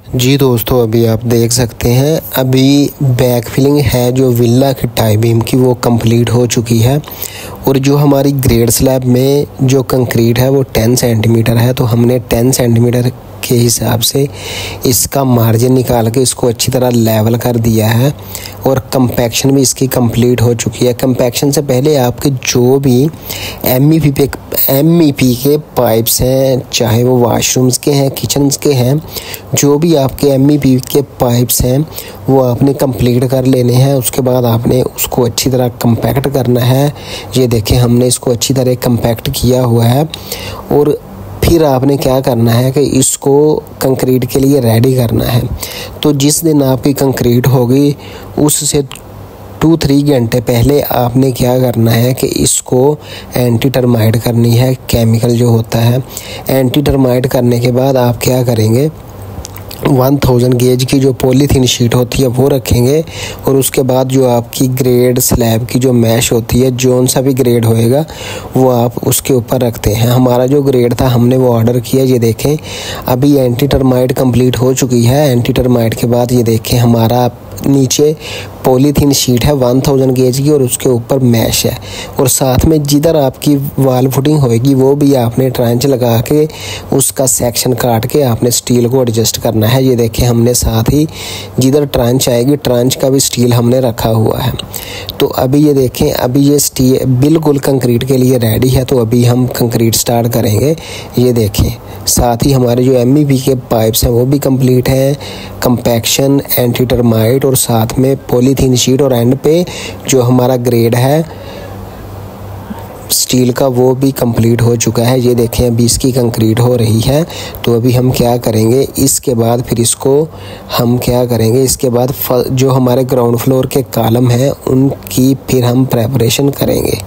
जी दोस्तों, अभी आप देख सकते हैं अभी बैक फिलिंग है जो विला की टाई बीम की वो कंप्लीट हो चुकी है। और जो हमारी ग्रेड स्लैब में जो कंक्रीट है वो 10 सेंटीमीटर है, तो हमने 10 सेंटीमीटर के हिसाब से इसका मार्जिन निकाल के इसको अच्छी तरह लेवल कर दिया है। और कंपैक्शन भी इसकी कंप्लीट हो चुकी है। कंपैक्शन से पहले आपके जो भी MEP के पाइप्स हैं, चाहे वो वाशरूम्स के हैं, किचन्स के हैं, जो भी आपके MEP के पाइप्स हैं वो आपने कंप्लीट कर लेने हैं। उसके बाद आपने उसको अच्छी तरह कंपैक्ट करना है। ये देखें, हमने इसको अच्छी तरह कंपैक्ट किया हुआ है। और फिर आपने क्या करना है कि इसको कंक्रीट के लिए रेडी करना है। तो जिस दिन आपकी कंक्रीट होगी उससे 2-3 घंटे पहले आपने क्या करना है कि इसको एंटी टर्माइट करनी है, केमिकल जो होता है। एंटी टर्माइट करने के बाद आप क्या करेंगे, 1000 गेज की जो पॉलीथीन शीट होती है वो रखेंगे। और उसके बाद जो आपकी ग्रेड स्लैब की जो मैश होती है, जौन सा भी ग्रेड होएगा वो आप उसके ऊपर रखते हैं। हमारा जो ग्रेड था हमने वो ऑर्डर किया। ये देखें, अभी एंटी टर्माइट कंप्लीट हो चुकी है। एंटी टर्माइट के बाद ये देखें, हमारा नीचे पॉलीथीन शीट है 1000 गेज की और उसके ऊपर मैश है। और साथ में जिधर आपकी वाल फुटिंग होएगी वो भी आपने ट्रांच लगा के उसका सेक्शन काट के आपने स्टील को एडजस्ट करना है। ये देखें, हमने साथ ही जिधर ट्रांच आएगी ट्रांच का भी स्टील हमने रखा हुआ है। तो अभी ये देखें, अभी ये स्टील बिल्कुल कंक्रीट के लिए रेडी है। तो अभी हम कंक्रीट स्टार्ट करेंगे। ये देखें, साथ ही हमारे जो MEP के पाइप्स हैं वो भी कंप्लीट हैं, कंपैक्शन, एंटी टर्माइट और साथ में पॉलीथीन शीट, और एंड पे जो हमारा ग्रेड है स्टील का वो भी कंप्लीट हो चुका है। ये देखें, अभी इसकी कंक्रीट हो रही है। तो अभी हम क्या करेंगे, इसके बाद फिर इसको हम क्या करेंगे, इसके बाद जो हमारे ग्राउंड फ्लोर के कॉलम हैं उनकी फिर हम प्रेपरेशन करेंगे।